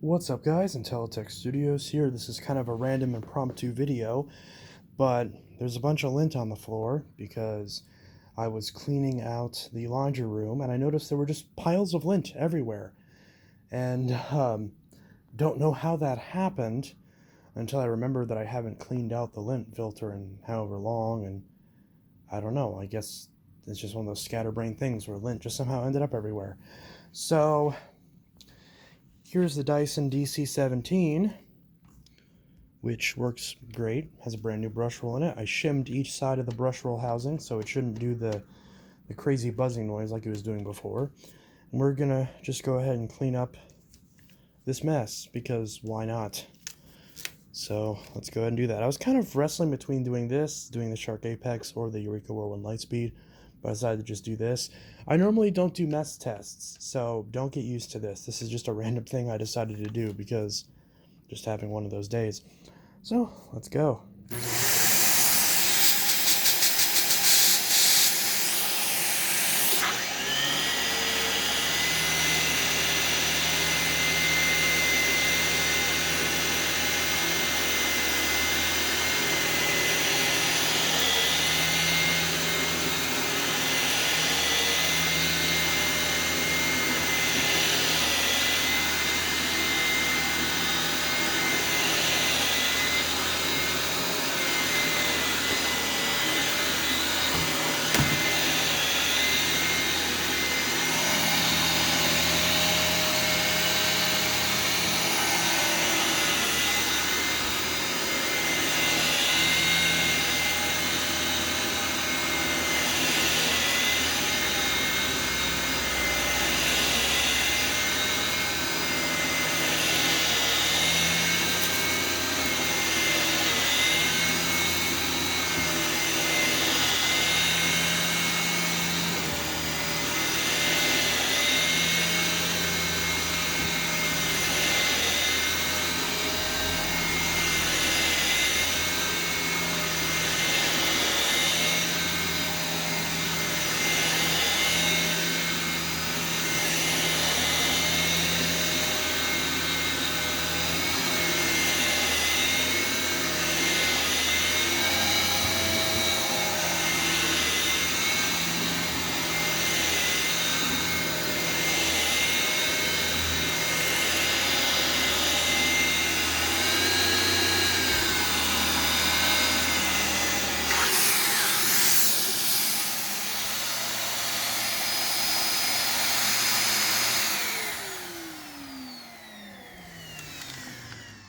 What's up guys, Intelitech Studios here. This is kind of a random impromptu video, but there's a bunch of lint on the floor because I was cleaning out the laundry room and I noticed there were just piles of lint everywhere. And don't know how that happened until I remembered that I haven't cleaned out the lint filter in however long, and I don't know, I guess it's just one of those scatterbrain things where lint just somehow ended up everywhere. So here's the Dyson DC17, which works great, has a brand new brush roll in it. I shimmed each side of the brush roll housing so it shouldn't do the crazy buzzing noise like it was doing before. And we're gonna just go ahead and clean up this mess, because why not? So let's go ahead and do that. I was kind of wrestling between doing this, doing the Shark Apex, or the Eureka Whirlwind Lightspeed, but I decided to just do this. I normally don't do mess tests, so don't get used to this. This is just a random thing I decided to do because just having one of those days. So let's go.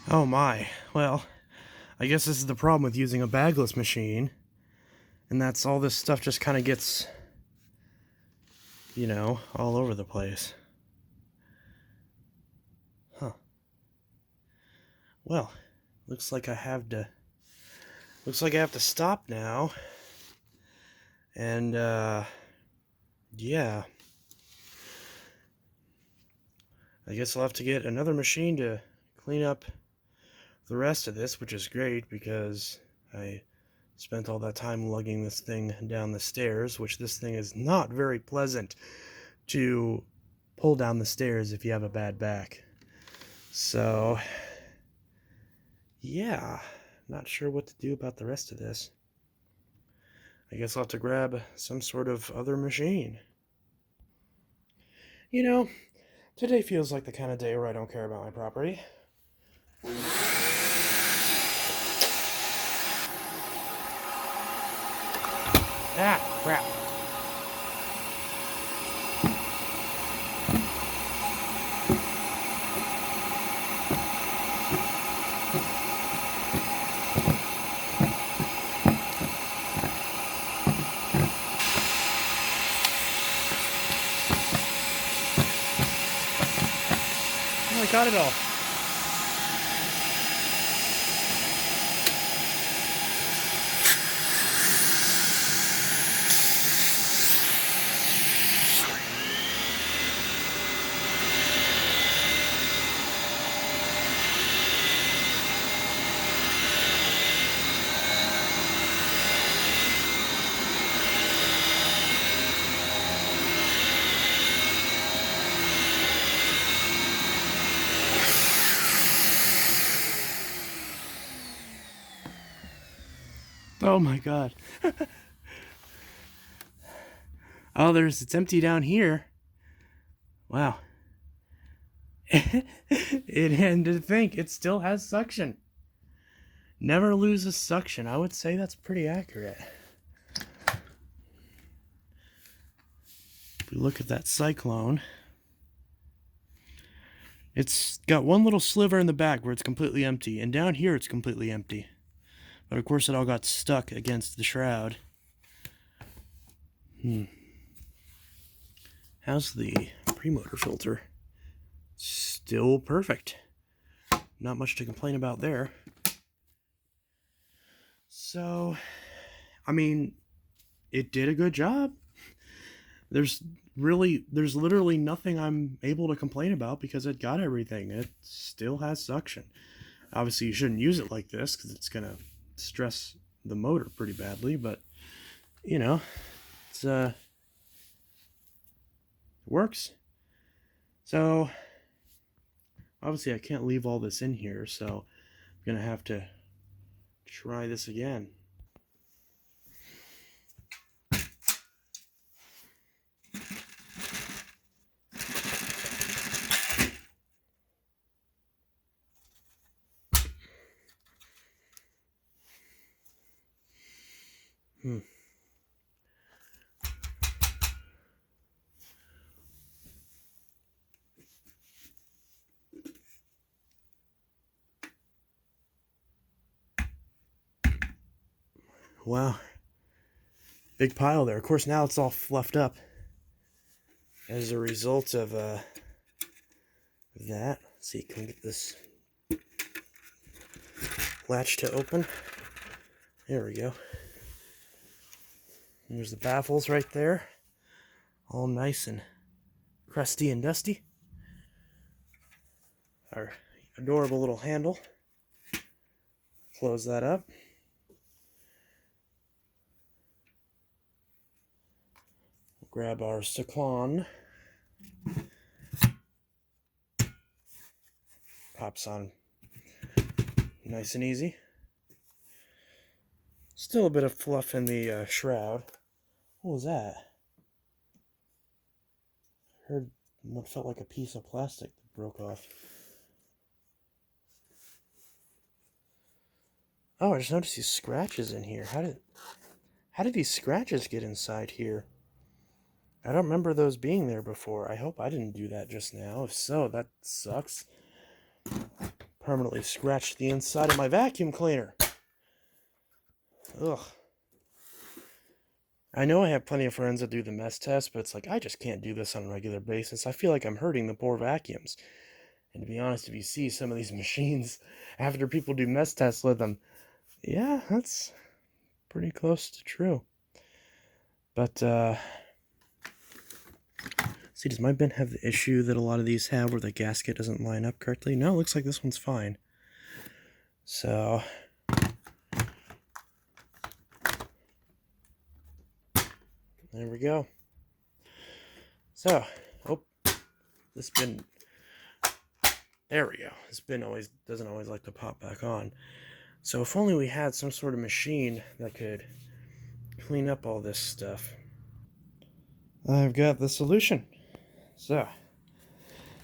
Oh my, well, I guess this is the problem with using a bagless machine, and that's all this stuff just kind of gets, you know, all over the place. Huh. Well, looks like I have to stop now, and, yeah. I guess I'll have to get another machine to clean up the rest of this, which is great because I spent all that time lugging this thing down the stairs, which this thing is not very pleasant to pull down the stairs if you have a bad back. So, yeah, not sure what to do about the rest of this. I guess I'll have to grab some sort of other machine. You know, today feels like the kind of day where I don't care about my property. Ah, crap. Oh, I got it all. Oh my god. Oh, it's empty down here. Wow. And to think, it still has suction. Never loses suction. I would say that's pretty accurate. If we look at that cyclone, it's got one little sliver in the back where it's completely empty, and down here it's completely empty. But of course it all got stuck against the shroud. How's the premotor filter? Still perfect. Not much to complain about there. So, I mean, it did a good job. There's literally nothing I'm able to complain about because it got everything. It still has suction. Obviously, you shouldn't use it like this because it's going to stress the motor pretty badly, but, you know, it works. So, obviously, I can't leave all this in here, so I'm going to have to try this again. Wow. Big pile there. Of course, now it's all fluffed up as a result of that. Let's see, can we get this latch to open? There we go. And there's the baffles right there. All nice and crusty and dusty. Our adorable little handle. Close that up. Grab our cyclone. Pops on nice and easy. Still a bit of fluff in the shroud. What was that? I heard what felt like a piece of plastic that broke off. Oh, I just noticed these scratches in here. How did these scratches get inside here? I don't remember those being there before. I hope I didn't do that just now. If so, that sucks. Permanently scratched the inside of my vacuum cleaner. Ugh. I know I have plenty of friends that do the mess test, but it's like, I just can't do this on a regular basis. I feel like I'm hurting the poor vacuums. And to be honest, if you see some of these machines after people do mess tests with them, yeah, that's pretty close to true. But, see, does my bin have the issue that a lot of these have where the gasket doesn't line up correctly? No, it looks like this one's fine. So, there we go. So, this bin, there we go. This bin doesn't always like to pop back on. So if only we had some sort of machine that could clean up all this stuff. I've got the solution. So,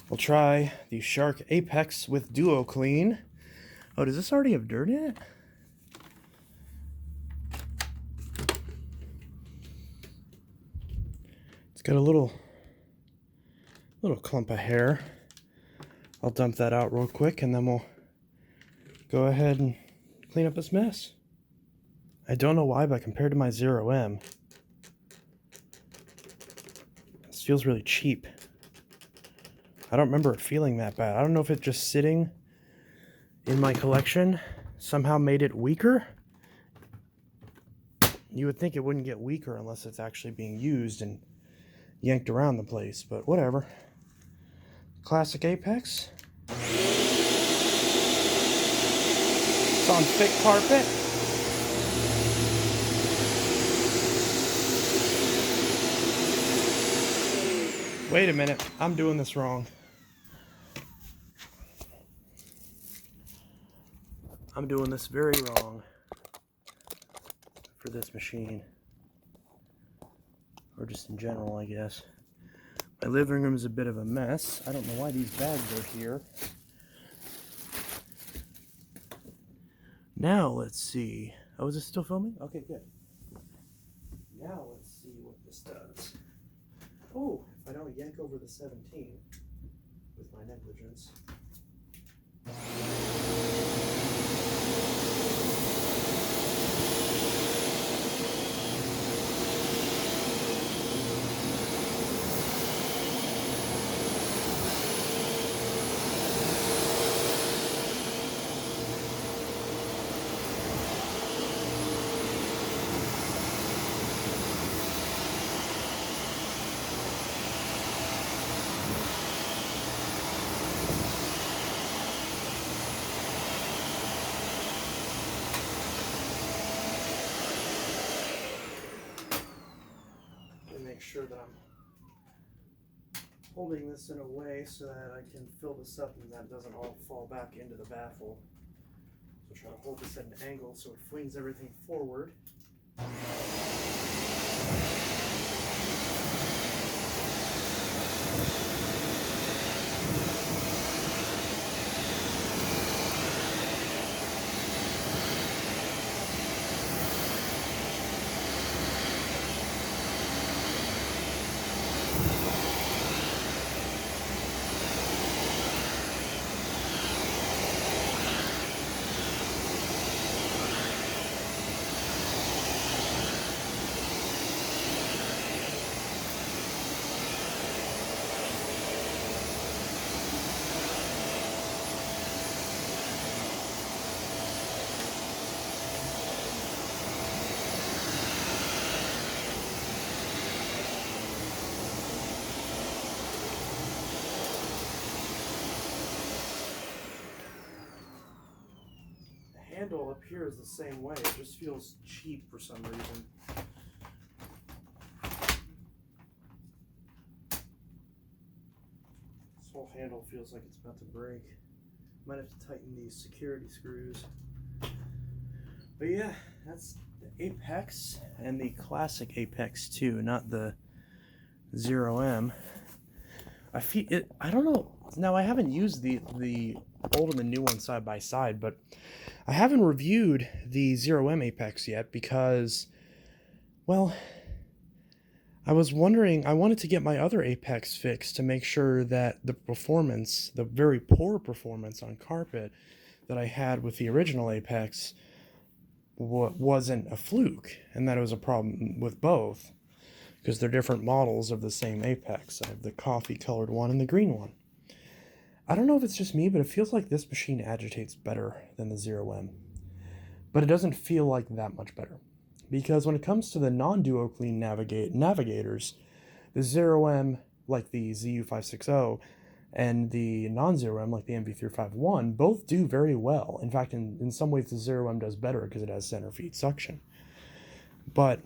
we'll try the Shark Apex with Duo Clean. Oh, does this already have dirt in it? It's got a little clump of hair. I'll dump that out real quick and then we'll go ahead and clean up this mess. I don't know why, but compared to my 0M, this feels really cheap. I don't remember it feeling that bad. I don't know if it just sitting in my collection somehow made it weaker. You would think it wouldn't get weaker unless it's actually being used and yanked around the place, but whatever. Classic Apex. It's on thick carpet. Wait a minute, I'm doing this wrong. I'm doing this very wrong. for this machine. Or just in general, I guess. My living room is a bit of a mess. I don't know why these bags are here. Now let's see. Oh, is this still filming? Okay, good. Now let's see what this does. Oh, if I don't yank over the 17 with my negligence. Make sure that I'm holding this in a way so that I can fill this up and that it doesn't all fall back into the baffle. So try to hold this at an angle so it flings everything forward. Handle up here is the same way. It just feels cheap for some reason. This whole handle feels like it's about to break. Might have to tighten these security screws. But yeah, that's the Apex and the classic Apex too, not the 0M. I don't know. Now I haven't used the old and the new one side by side, but I haven't reviewed the 0M Apex yet because, well, I was wondering, I wanted to get my other Apex fixed to make sure that the performance, the very poor performance on carpet that I had with the original Apex wasn't a fluke, and that it was a problem with both, because they're different models of the same Apex. I have the coffee colored one and the green one. I don't know if it's just me, but it feels like this machine agitates better than the 0M. But it doesn't feel like that much better. Because when it comes to the non-duo clean navigators, the 0M, like the ZU560, and the non-0M, like the MV351, both do very well. In fact, in some ways, the 0M does better because it has center feed suction. But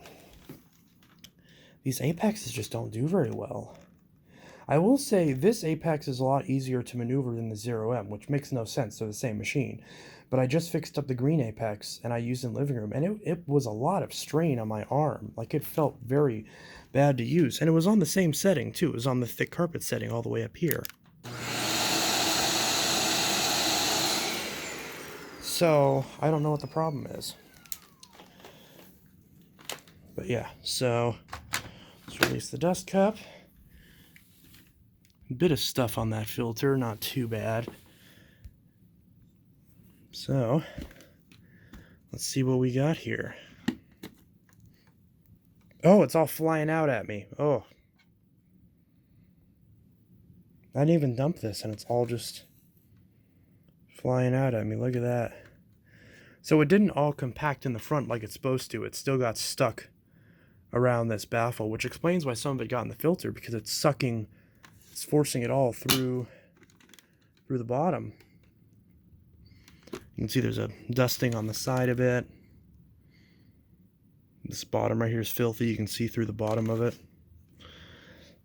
these Apexes just don't do very well. I will say this Apex is a lot easier to maneuver than the 0M, which makes no sense. They're the same machine. But I just fixed up the green Apex, and I used it in the living room, and it was a lot of strain on my arm. Like, it felt very bad to use. And it was on the same setting, too. It was on the thick carpet setting all the way up here. So, I don't know what the problem is. But yeah, so let's release the dust cup. A bit of stuff on that filter, not too bad. So, let's see what we got here. Oh, it's all flying out at me. Oh. I didn't even dump this, and it's all just flying out at me. Look at that. So it didn't all compact in the front like it's supposed to. It still got stuck around this baffle, which explains why some of it got in the filter, because it's sucking, it's forcing it all through the bottom. You can see there's a dusting on the side of it. This bottom right here is filthy. You can see through the bottom of it.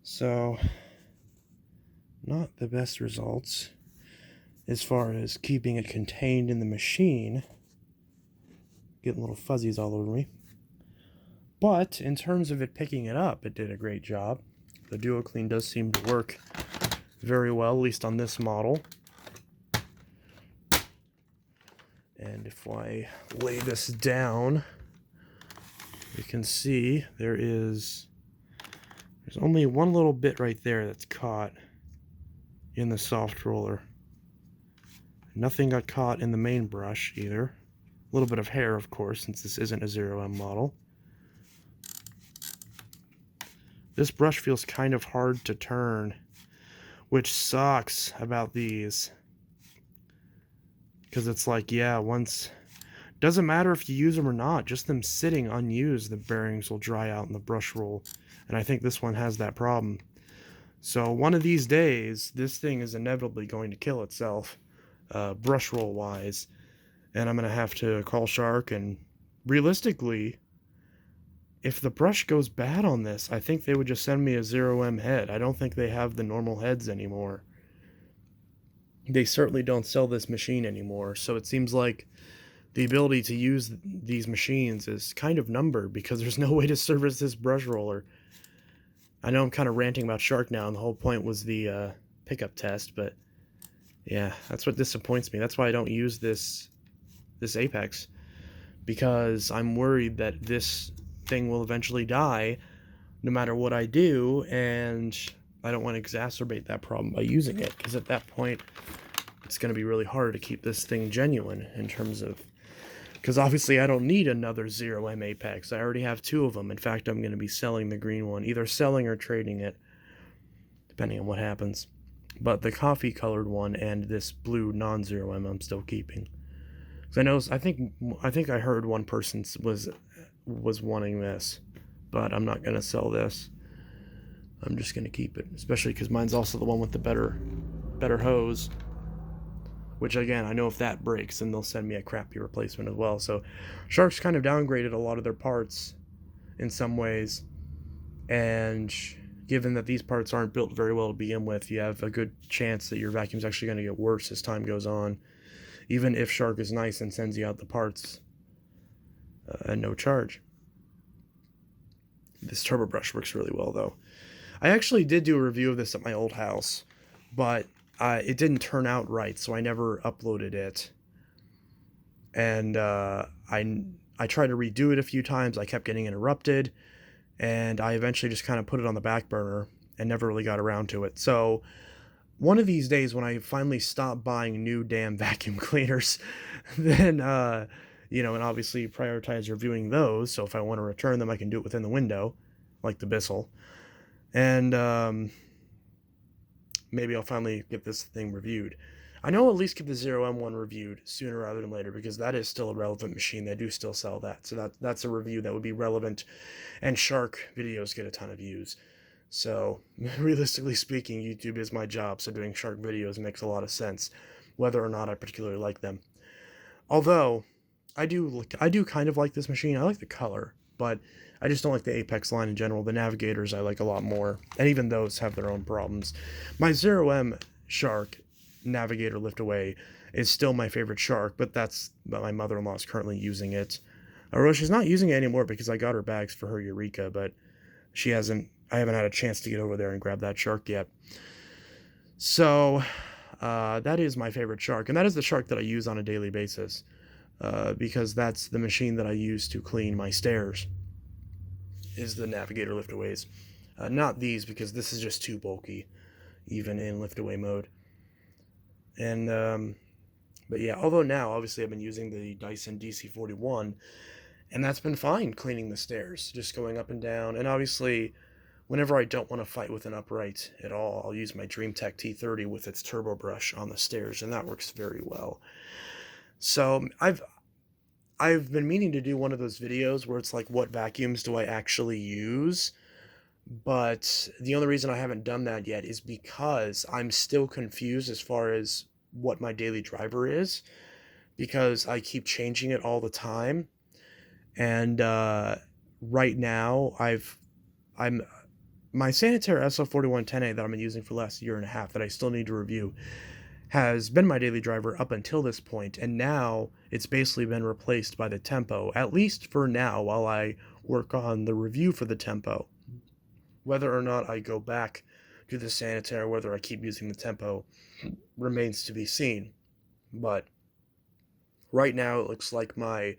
So, not the best results as far as keeping it contained in the machine. Getting little fuzzies all over me. But in terms of it picking it up, it did a great job. The Duo Clean does seem to work very well, at least on this model. And if I lay this down, you can see there's only one little bit right there that's caught in the soft roller. Nothing got caught in the main brush either. A little bit of hair, of course, since this isn't a 0M model. This brush feels kind of hard to turn, which sucks about these. Because it's like, yeah, doesn't matter if you use them or not, just them sitting unused, the bearings will dry out in the brush roll. And I think this one has that problem. So one of these days, this thing is inevitably going to kill itself, brush roll wise. And I'm going to have to call Shark, and realistically, if the brush goes bad on this, I think they would just send me a 0M head. I don't think they have the normal heads anymore. They certainly don't sell this machine anymore, so it seems like the ability to use these machines is kind of numbered because there's no way to service this brush roller. I know I'm kind of ranting about Shark now, and the whole point was the pickup test, but yeah, that's what disappoints me. That's why I don't use this Apex, because I'm worried that this thing will eventually die no matter what I do, and I don't want to exacerbate that problem by using it, because at that point it's going to be really hard to keep this thing genuine in terms of, because obviously I don't need another 0M Apex. I already have 2 of them. In fact, I'm going to be selling the green one, either selling or trading it, depending on what happens. But the coffee colored one and this blue non-0M I'm still keeping. I think I heard one person was wanting this, but I'm not gonna sell this. I'm just gonna keep it, especially because mine's also the one with the better hose. Which again, I know if that breaks, then they'll send me a crappy replacement as well. So, Shark's kind of downgraded a lot of their parts in some ways, and given that these parts aren't built very well to begin with, you have a good chance that your vacuum's actually going to get worse as time goes on, even if Shark is nice and sends you out the parts at no charge. This turbo brush works really well, though. I actually did do a review of this at my old house, but it didn't turn out right, so I never uploaded it. And I tried to redo it a few times. I kept getting interrupted, and I eventually just kind of put it on the back burner and never really got around to it. So one of these days when I finally stop buying new damn vacuum cleaners, then, and obviously prioritize reviewing those. So if I want to return them, I can do it within the window, like the Bissell. And maybe I'll finally get this thing reviewed. I know I'll at least get the 0M one reviewed sooner rather than later, because that is still a relevant machine. They do still sell that. So that's a review that would be relevant, and Shark videos get a ton of views. So realistically speaking, YouTube is my job, so doing Shark videos makes a lot of sense, whether or not I particularly like them. Although, I do kind of like this machine. I like the color, but I just don't like the Apex line in general. The Navigators I like a lot more, and even those have their own problems. My 0M Shark Navigator lift-away is still my favorite Shark, but my mother-in-law is currently using it. Or she's not using it anymore because I got her bags for her Eureka, but I haven't had a chance to get over there and grab that Shark yet. So that is my favorite Shark, and that is the Shark that I use on a daily basis, because that's the machine that I use to clean my stairs, is the Navigator lift-aways. Not these, because this is just too bulky, even in lift-away mode. And but yeah, although now obviously I've been using the Dyson DC41, and that's been fine cleaning the stairs, just going up and down. And obviously, whenever I don't want to fight with an upright at all, I'll use my DreamTech T30 with its turbo brush on the stairs, and that works very well. So I've been meaning to do one of those videos where it's like, what vacuums do I actually use? But the only reason I haven't done that yet is because I'm still confused as far as what my daily driver is, because I keep changing it all the time. And right now my Sanitaire SL4110A that I've been using for the last year and a half that I still need to review has been my daily driver up until this point, and now it's basically been replaced by the Tempo, at least for now, while I work on the review for the tempo. Whether or not I go back to the sanitary, whether I keep using the tempo, remains to be seen. But right now it looks like my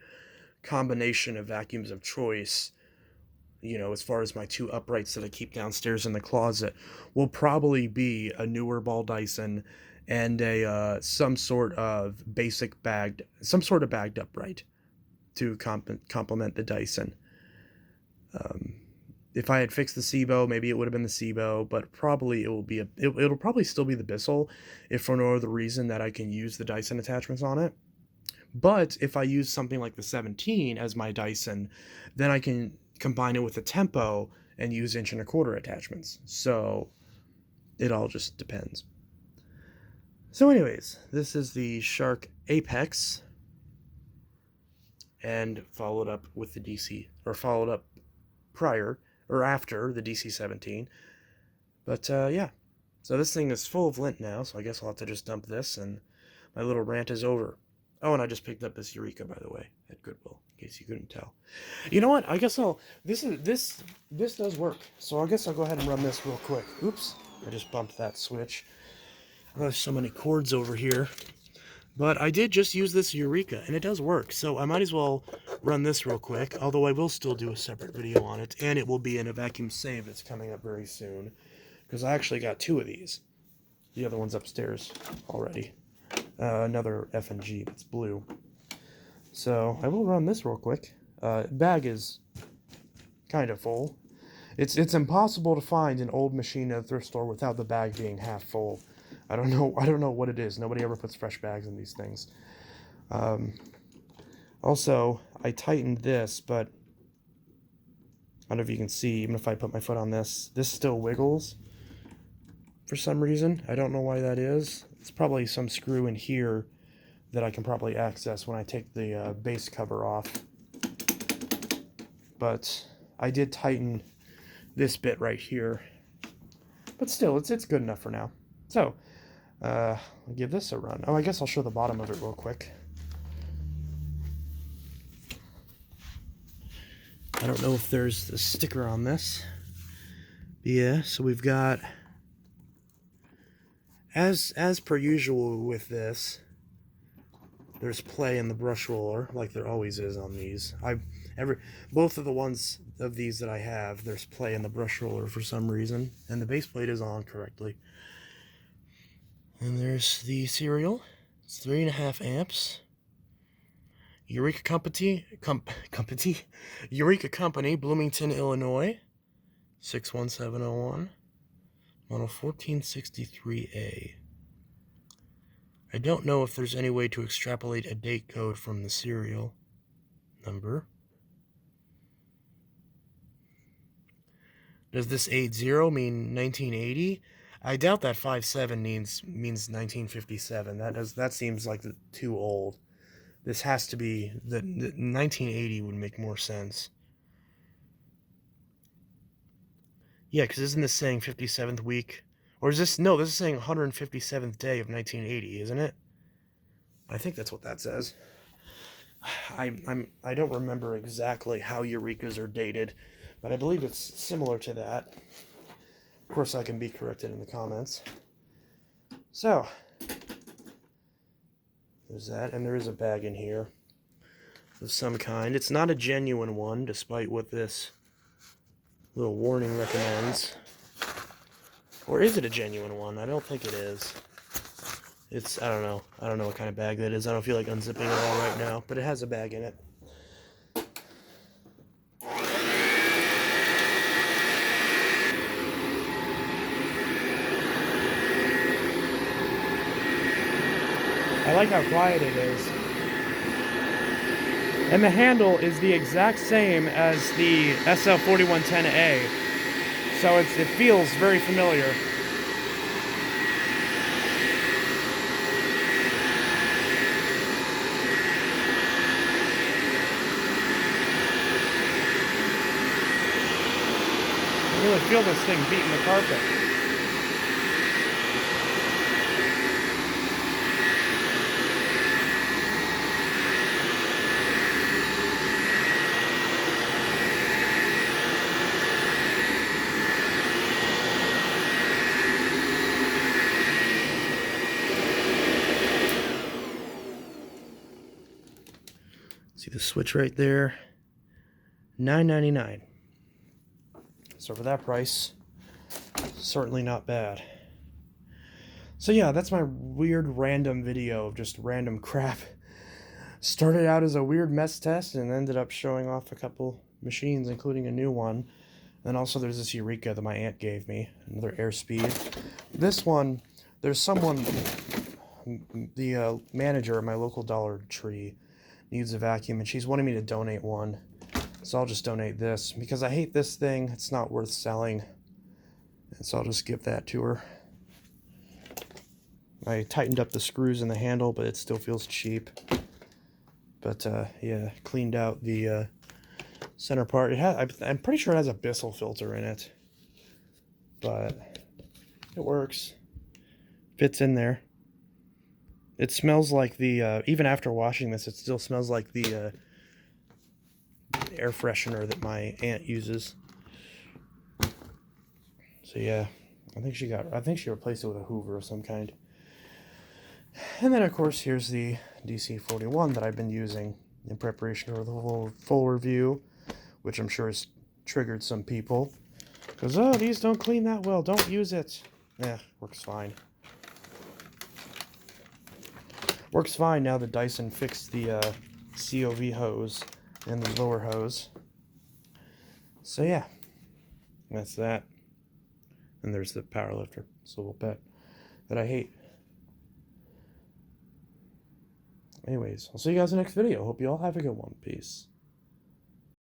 combination of vacuums of choice, as far as my two uprights that I keep downstairs in the closet, will probably be a newer ball Dyson and a some sort of bagged upright to complement the Dyson. If I had fixed the SIBO, maybe it would have been the SIBO, but probably it'll probably still be the Bissell, if for no other reason that I can use the Dyson attachments on it. But if I use something like the 17 as my Dyson, then I can combine it with the tempo and use 1 1/4" attachments. So it all just depends. So anyways, this is the Shark Apex, and followed up prior or after the DC17. But yeah, so this thing is full of lint now, so I guess I'll have to just dump this, and my little rant is over. Oh, and I just picked up this Eureka, by the way, at Goodwill, in case you couldn't tell. You know what? I guess this does work. So I guess I'll go ahead and run this real quick. Oops, I just bumped that switch. There's so many cords over here. But I did just use this Eureka, and it does work. So I might as well run this real quick, although I will still do a separate video on it, and it will be in a vacuum save that's coming up very soon, because I actually got 2 of these. The other one's upstairs already. Another F&G that's blue. So I will run this real quick. Bag is kind of full. It's impossible to find an old machine at a thrift store without the bag being half full. I don't know what it is. Nobody ever puts fresh bags in these things. Also, I tightened this, but I don't know if you can see, even if I put my foot on this still wiggles for some reason. I don't know why that is. It's probably some screw in here that I can probably access when I take the base cover off. But I did tighten this bit right here. But still, it's good enough for now. So, I'll give this a run. Oh, I guess I'll show the bottom of it real quick. I don't know if there's a sticker on this. Yeah, so we've got, as per usual with this, there's play in the brush roller, like there always is on these. Both of the ones of these that I have, there's play in the brush roller for some reason, and the base plate is on correctly. And there's the serial. It's 3.5 amps. Eureka Company, Eureka Company, Bloomington, Illinois, 61701, model 1463A. I don't know if there's any way to extrapolate a date code from the serial number. Does this 80 mean 1980? I doubt that 57 means 1957. That seems like too old. This has to be the 1980 would make more sense. Yeah, because isn't this saying 57th week? Or is this, no, this is saying 157th day of 1980, isn't it? I think that's what that says. I don't remember exactly how Eurekas are dated, but I believe it's similar to that. Of course, I can be corrected in the comments. So, there's that, and there is a bag in here of some kind. It's not a genuine one, despite what this little warning recommends. Or is it a genuine one? I don't think it is. I don't know. I don't know what kind of bag that is. I don't feel like unzipping it all right now, but it has a bag in it. I like how quiet it is. And the handle is the exact same as the SL4110A. So it feels very familiar. I really feel this thing beating the carpet. See the switch right there? $9.99. So for that price, certainly not bad. So yeah, that's my weird random video of just random crap. Started out as a weird mess test and ended up showing off a couple machines, including a new one. And also there's this Eureka that my aunt gave me, another Airspeed. This one, there's someone, the manager at my local Dollar Tree needs a vacuum, and she's wanting me to donate one. So I'll just donate this, because I hate this thing. It's not worth selling. And so I'll just give that to her. I tightened up the screws in the handle, but it still feels cheap. But yeah, cleaned out the center part. I'm pretty sure it has a Bissell filter in it, but it works. Fits in there. It smells like the even after washing this, it still smells like the air freshener that my aunt uses. So yeah, I think she replaced it with a Hoover of some kind. And then of course here's the DC41 that I've been using in preparation for the full review, which I'm sure has triggered some people. Because, oh, these don't clean that well, don't use it. Yeah, works fine. Works fine now that Dyson fixed the COV hose and the lower hose. So yeah, that's that. And there's the power lifter, swivel pet, that I hate. Anyways, I'll see you guys in the next video. Hope you all have a good one. Peace.